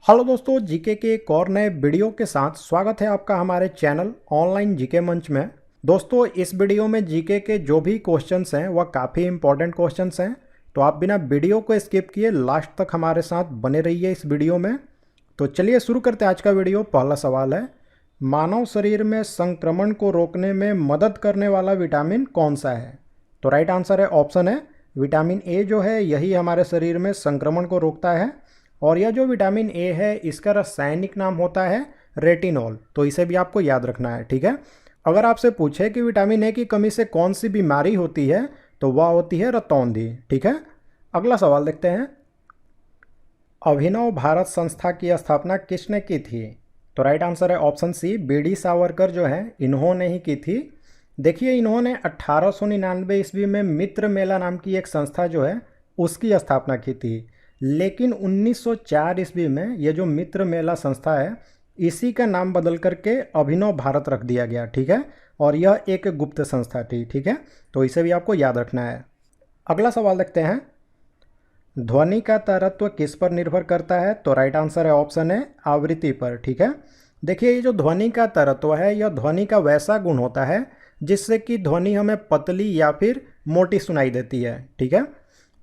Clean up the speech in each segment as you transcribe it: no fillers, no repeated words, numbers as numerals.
Hello दोस्तों, GK के एक और नए वीडियो के साथ स्वागत है आपका हमारे चैनल ऑनलाइन जीके मंच में। दोस्तों, इस वीडियो में जीके के जो भी क्वेश्चंस हैं वह काफ़ी इंपॉर्टेंट क्वेश्चंस हैं, तो आप बिना वीडियो को स्किप किए लास्ट तक हमारे साथ बने रहिए इस वीडियो में। तो चलिए शुरू करते हैं आज का वीडियो। पहला सवाल है, मानव शरीर में संक्रमण को रोकने में मदद करने वाला विटामिन कौन सा है? तो राइट आंसर है ऑप्शन है विटामिन ए जो है यही हमारे शरीर में संक्रमण को रोकता है। और यह जो विटामिन ए है इसका रासायनिक नाम होता है रेटिनॉल, तो इसे भी आपको याद रखना है, ठीक है। अगर आपसे पूछे कि विटामिन ए की कमी से कौन सी बीमारी होती है तो वह होती है रतौंधी, ठीक है। अगला सवाल देखते हैं, अभिनव भारत संस्था की स्थापना किसने की थी? तो राइट आंसर है ऑप्शन सी बीडी सावरकर जो है इन्होंने ही की थी। देखिए, इन्होंने 1899 ईस्वी में मित्र मेला नाम की एक संस्था जो है उसकी स्थापना की थी, लेकिन 1904 ईस्वी में यह जो मित्र मेला संस्था है इसी का नाम बदल करके अभिनव भारत रख दिया गया, ठीक है। और यह एक गुप्त संस्था थी, ठीक है, तो इसे भी आपको याद रखना है। अगला सवाल देखते हैं, ध्वनि का तारतम्य किस पर निर्भर करता है? तो राइट आंसर है ऑप्शन है आवृत्ति पर, ठीक है। देखिए, ये जो ध्वनि का तारतम्य है यह ध्वनि का वैसा गुण होता है जिससे कि ध्वनि हमें पतली या फिर मोटी सुनाई देती है, ठीक है।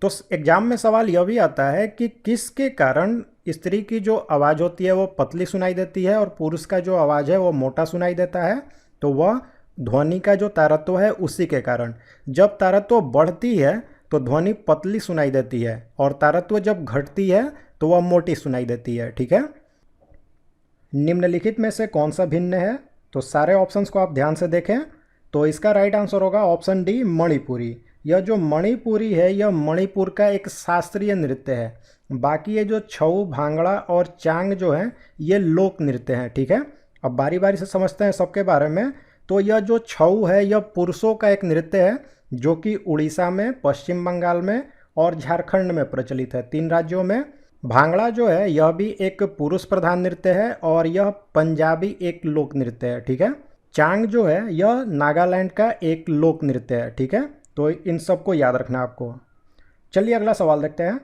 तो एग्जाम में सवाल यह भी आता है कि किसके कारण स्त्री की जो आवाज़ होती है वो पतली सुनाई देती है और पुरुष का जो आवाज़ है वो मोटा सुनाई देता है। तो वह ध्वनि का जो तारतम्य है उसी के कारण। जब तारतम्य बढ़ती है तो ध्वनि पतली सुनाई देती है और तारतम्य जब घटती है तो वह मोटी सुनाई देती है, ठीक है। निम्नलिखित में से कौन सा भिन्न है? तो सारे ऑप्शंस को आप ध्यान से देखें, तो इसका राइट आंसर होगा ऑप्शन डी मणिपुरी। यह जो मणिपुरी है यह मणिपुर का एक शास्त्रीय नृत्य है। बाकी ये जो छऊ, भांगड़ा और चांग जो हैं ये लोक नृत्य हैं, ठीक है। अब बारी बारी से समझते हैं सबके बारे में। तो यह जो छऊ है यह पुरुषों का एक नृत्य है जो कि उड़ीसा में, पश्चिम बंगाल में और झारखंड में प्रचलित है, 3 राज्यों में। भांगड़ा जो है यह भी एक पुरुष प्रधान नृत्य है और यह पंजाबी एक लोक नृत्य है, ठीक है। चांग जो है यह नागालैंड का एक लोक नृत्य है, ठीक है। तो इन सबको याद रखना आपको। चलिए अगला सवाल देखते हैं,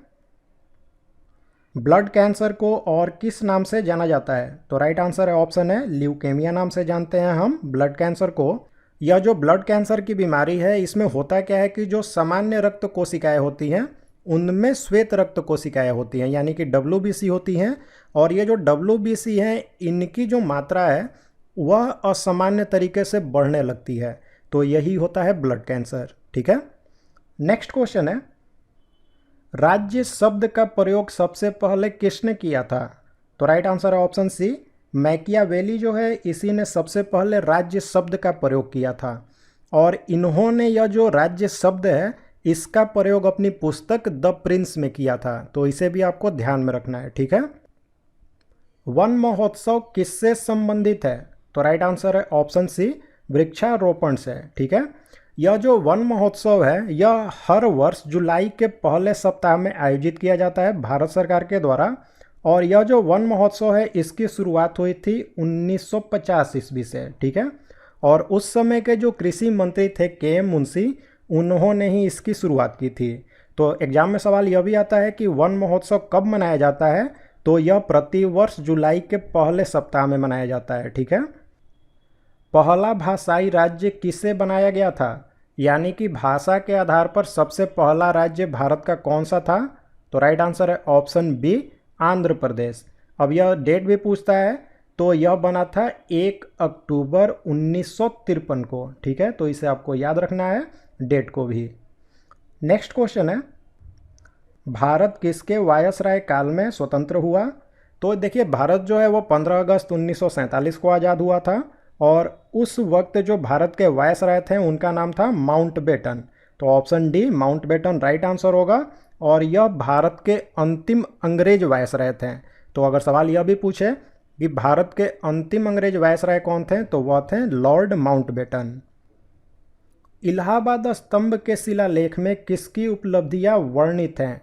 ब्लड कैंसर को और किस नाम से जाना जाता है? तो राइट आंसर है ऑप्शन है ल्यूकेमिया नाम से जानते हैं हम ब्लड कैंसर को। यह जो ब्लड कैंसर की बीमारी है इसमें होता क्या है कि जो सामान्य रक्त कोशिकाएं होती हैं उनमें श्वेत रक्त कोशिकाएं होती हैं, यानी कि WBC होती हैं। और ये जो WBC हैं इनकी जो मात्रा है वह असामान्य तरीके से बढ़ने लगती है, तो यही होता है ब्लड कैंसर, ठीक है। नेक्स्ट क्वेश्चन है, राज्य शब्द का प्रयोग सबसे पहले किसने किया था? तो राइट आंसर है ऑप्शन सी मैकियावेली जो है इसी ने सबसे पहले राज्य शब्द का प्रयोग किया था। और इन्होंने यह जो राज्य शब्द है इसका प्रयोग अपनी पुस्तक द प्रिंस में किया था, तो इसे भी आपको ध्यान में रखना है, ठीक है। वन महोत्सव किससे संबंधित है? तो राइट आंसर है ऑप्शन सी वृक्षारोपण से, ठीक है। यह जो वन महोत्सव है यह हर वर्ष जुलाई के पहले सप्ताह में आयोजित किया जाता है भारत सरकार के द्वारा। और यह जो वन महोत्सव है इसकी शुरुआत हुई थी 1950 ईस्वी से, ठीक है। और उस समय के जो कृषि मंत्री थे KM मुंशी, उन्होंने ही इसकी शुरुआत की थी। तो एग्जाम में सवाल यह भी आता है कि वन महोत्सव कब मनाया जाता है? तो यह प्रतिवर्ष जुलाई के पहले सप्ताह में मनाया जाता है, ठीक है। पहला भाषाई राज्य किसे बनाया गया था? यानी कि भाषा के आधार पर सबसे पहला राज्य भारत का कौन सा था? तो राइट आंसर है ऑप्शन बी आंध्र प्रदेश। अब यह डेट भी पूछता है, तो यह बना था 1 अक्टूबर 1953 को, ठीक है। तो इसे आपको याद रखना है डेट को भी। नेक्स्ट क्वेश्चन है, भारत किसके वायसराय काल में स्वतंत्र हुआ? तो देखिए, भारत जो है वो 15 अगस्त 1947 को आज़ाद हुआ था और उस वक्त जो भारत के वायसराय थे उनका नाम था माउंटबेटन। तो option D Mountbatten right answer होगा। और यह भारत के अंतिम अंग्रेज वायसराय थे। तो अगर सवाल यह भी पूछे कि भारत के अंतिम अंग्रेज वायसराय कौन थे तो वह थे लॉर्ड माउंटबेटन। इलाहाबाद स्तंभ के शिलालेख में किसकी उपलब्धियां वर्णित हैं?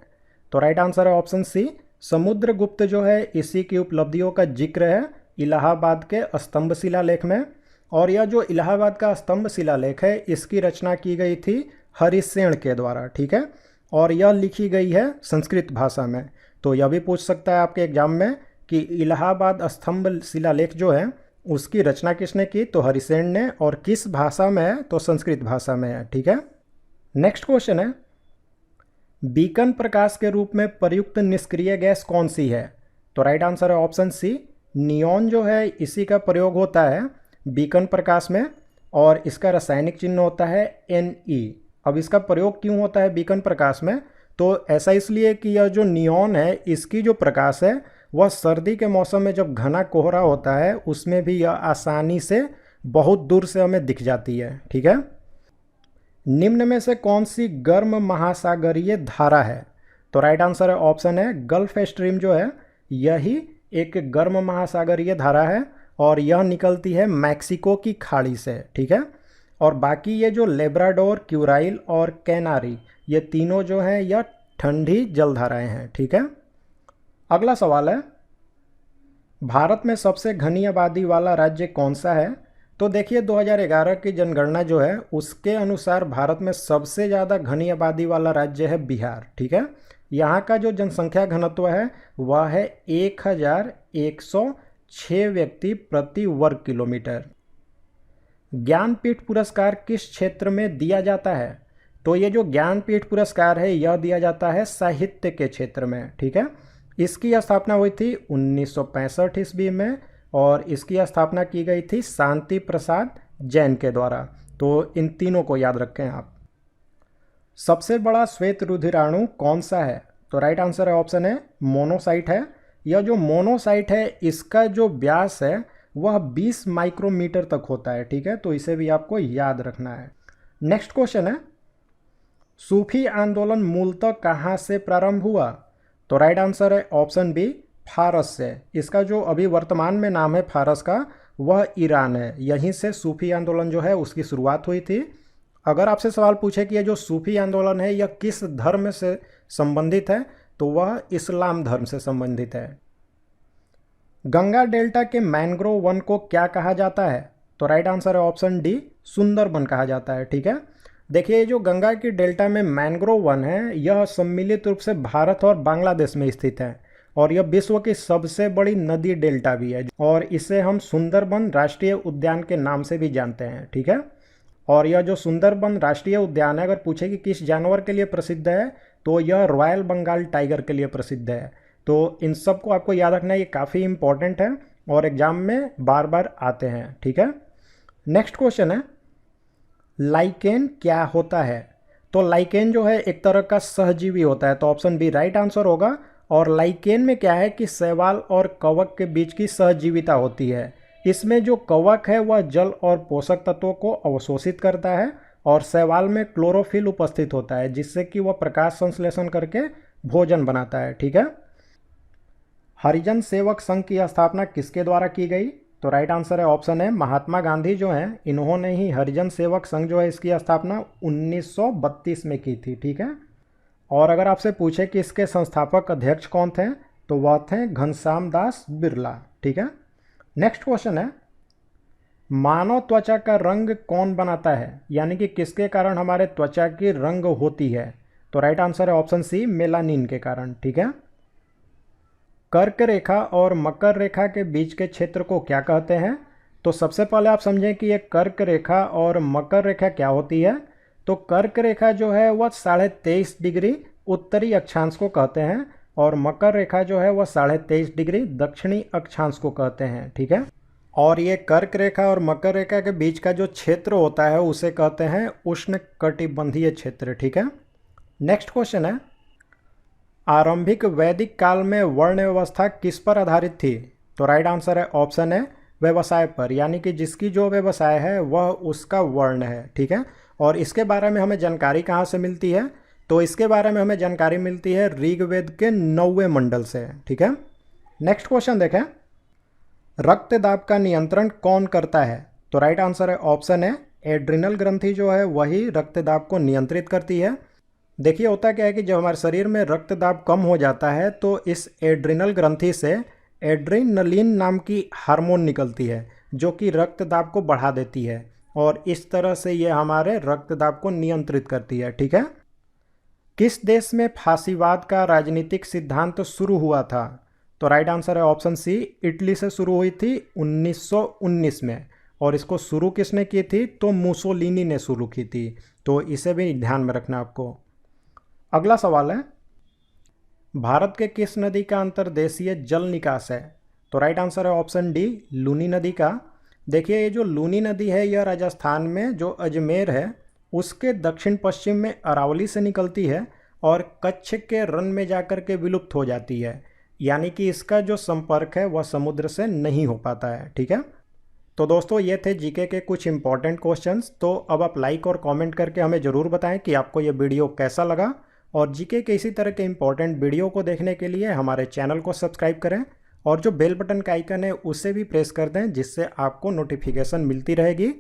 तो राइट आंसर है ऑप्शन सी समुद्रगुप्त जो है इसी की उपलब्धियों का जिक्र है इलाहाबाद के स्तंभ शिलालेख में। और यह जो इलाहाबाद का स्तंभ शिलालेख है इसकी रचना की गई थी हरिसेन के द्वारा, ठीक है। और यह लिखी गई है संस्कृत भाषा में। तो यह भी पूछ सकता है आपके एग्जाम में कि इलाहाबाद स्तंभ शिलालेख जो है उसकी रचना किसने की, तो हरिसेन ने, और किस भाषा में है, तो संस्कृत भाषा में है। ठीक है। नेक्स्ट क्वेश्चन है, बीकन प्रकाश के रूप में प्रयुक्त निष्क्रिय गैस कौन सी है, तो राइट आंसर है ऑप्शन सी, नियॉन जो है इसी का प्रयोग होता है बीकन प्रकाश में, और इसका रासायनिक चिन्ह होता है Ne। अब इसका प्रयोग क्यों होता है बीकन प्रकाश में, तो ऐसा इसलिए कि यह जो नियॉन है इसकी जो प्रकाश है वह सर्दी के मौसम में जब घना कोहरा होता है उसमें भी यह आसानी से बहुत दूर से हमें दिख जाती है। ठीक है। निम्न में से कौन सी गर्म महासागरीय धारा है, तो राइट आंसर है ऑप्शन है गल्फ स्ट्रीम जो है यही एक गर्म महासागरीय धारा है और यह निकलती है मैक्सिको की खाड़ी से। ठीक है। और बाकी ये जो लेब्राडोर, क्यूराइल और कैनारी ये तीनों जो हैं यह ठंडी जलधाराएं हैं। ठीक है। अगला सवाल है, भारत में सबसे घनी आबादी वाला राज्य कौन सा है, तो देखिए 2011 की जनगणना जो है उसके अनुसार भारत में सबसे ज़्यादा घनी आबादी वाला राज्य है बिहार। ठीक है। यहाँ का जो जनसंख्या घनत्व है वह है 1106 व्यक्ति प्रति वर्ग किलोमीटर। ज्ञानपीठ पुरस्कार किस क्षेत्र में दिया जाता है, तो ये जो ज्ञानपीठ पुरस्कार है यह दिया जाता है साहित्य के क्षेत्र में। ठीक है। इसकी स्थापना हुई थी 1965 ईस्वी में और इसकी स्थापना की गई थी शांति प्रसाद जैन के द्वारा। तो इन तीनों को याद रखें आप। सबसे बड़ा श्वेत रुधिराणु कौन सा है, तो राइट आंसर है ऑप्शन है मोनोसाइट है। यह जो मोनोसाइट है इसका जो व्यास है वह 20 माइक्रोमीटर तक होता है। ठीक है। तो इसे भी आपको याद रखना है। नेक्स्ट क्वेश्चन है, सूफी आंदोलन मूलतः कहाँ से प्रारंभ हुआ, तो राइट आंसर है ऑप्शन बी फारस से। इसका जो अभी वर्तमान में नाम है फारस का वह ईरान है। यहीं से सूफी आंदोलन जो है उसकी शुरुआत हुई थी। अगर आपसे सवाल पूछे कि यह जो सूफी आंदोलन है यह किस धर्म से संबंधित है, तो वह इस्लाम धर्म से संबंधित है। गंगा डेल्टा के मैंग्रोव वन को क्या कहा जाता है, तो राइट आंसर है ऑप्शन डी सुंदरबन कहा जाता है। ठीक है। देखिए जो गंगा की डेल्टा में मैंग्रोव वन है यह सम्मिलित रूप से भारत और बांग्लादेश में स्थित है और यह विश्व की सबसे बड़ी नदी डेल्टा भी है और इसे हम सुंदरबन राष्ट्रीय उद्यान के नाम से भी जानते हैं। ठीक है। और यह जो सुंदरबन राष्ट्रीय उद्यान है अगर पूछे कि किस जानवर के लिए प्रसिद्ध है तो यह रॉयल बंगाल टाइगर के लिए प्रसिद्ध है। तो इन सब को आपको याद रखना, ये काफ़ी इंपॉर्टेंट है और एग्जाम में बार बार आते हैं। ठीक है। नेक्स्ट क्वेश्चन है, लाइकेन क्या होता है, तो लाइकेन जो है एक तरह का सहजीवी होता है। तो ऑप्शन बी राइट आंसर होगा। और लाइकेन में क्या है कि शैवाल और कवक के बीच की सहजीविता होती है। इसमें जो कवक है वह जल और पोषक तत्वों को अवशोषित करता है और शैवाल में क्लोरोफिल उपस्थित होता है जिससे कि वह प्रकाश संश्लेषण करके भोजन बनाता है। ठीक है। हरिजन सेवक संघ की स्थापना किसके द्वारा की गई, तो राइट आंसर है ऑप्शन है महात्मा गांधी जो हैं इन्होंने ही हरिजन सेवक संघ जो है इसकी स्थापना 1932 में की थी। ठीक है। और अगर आपसे पूछे कि इसके संस्थापक अध्यक्ष कौन थे, तो वह थे घनश्याम दास बिरला। ठीक है। नेक्स्ट क्वेश्चन है, मानव त्वचा का रंग कौन बनाता है, यानी कि किसके कारण हमारे त्वचा की रंग होती है, तो राइट आंसर है ऑप्शन सी मेलानिन के कारण। ठीक है। कर्क रेखा और मकर रेखा के बीच के क्षेत्र को क्या कहते हैं, तो सबसे पहले आप समझें कि ये कर्क रेखा और मकर रेखा क्या होती है। तो कर्क रेखा जो है वह 23.5 डिग्री उत्तरी अक्षांश को कहते हैं और मकर रेखा जो है वह 23.5 डिग्री दक्षिणी अक्षांश को कहते हैं। ठीक है। और ये कर्क रेखा और मकर रेखा के बीच का जो क्षेत्र होता है उसे कहते हैं उष्ण कटिबंधीय क्षेत्र। ठीक है। नेक्स्ट क्वेश्चन है, आरंभिक वैदिक काल में वर्ण व्यवस्था किस पर आधारित थी, तो राइट आंसर है ऑप्शन है व्यवसाय पर, यानी कि जिसकी जो व्यवसाय है वह उसका वर्ण है। ठीक है। और इसके बारे में हमें जानकारी कहाँ से मिलती है, तो इसके बारे में हमें जानकारी मिलती है ऋग्वेद के 9वें मंडल से। ठीक है। नेक्स्ट क्वेश्चन देखें, रक्तदाब का नियंत्रण कौन करता है, तो राइट आंसर है ऑप्शन है एड्रिनल ग्रंथि जो है वही रक्तदाब को नियंत्रित करती है। देखिए होता क्या है कि जब हमारे शरीर में रक्तदाब कम हो जाता है तो इस एड्रिनल ग्रंथि से एड्रेनलिन नाम की हार्मोन निकलती है जो कि रक्तदाब को बढ़ा देती है और इस तरह से ये हमारे रक्तदाब को नियंत्रित करती है। ठीक है। किस देश में फांसीवाद का राजनीतिक सिद्धांत शुरू हुआ था, तो राइट आंसर है ऑप्शन सी, इटली से शुरू हुई थी 1919 में। और इसको शुरू किसने की थी? तो मुसोलिनी ने शुरू की थी। तो इसे भी ध्यान में रखना आपको। अगला सवाल है, भारत के किस नदी का अंतर्देशीय जल निकास है? तो राइट आंसर है ऑप्शन डी, लूनी नदी का। देखिए, ये जो लूनी नदी है यह राजस्थान में जो अजमेर है उसके दक्षिण पश्चिम में अरावली से निकलती है और कच्छ के रन में जाकर के विलुप्त हो जाती है। यानी कि इसका जो संपर्क है वह समुद्र से नहीं हो पाता है। ठीक है, तो दोस्तों ये थे जीके के कुछ इंपॉर्टेंट क्वेश्चंस। तो अब आप लाइक और कमेंट करके हमें ज़रूर बताएं कि आपको ये वीडियो कैसा लगा। और जीके के इसी तरह के इंपॉर्टेंट वीडियो को देखने के लिए हमारे चैनल को सब्सक्राइब करें और जो बेल बटन का आइकन है उसे भी प्रेस कर दें, जिससे आपको नोटिफिकेशन मिलती रहेगी।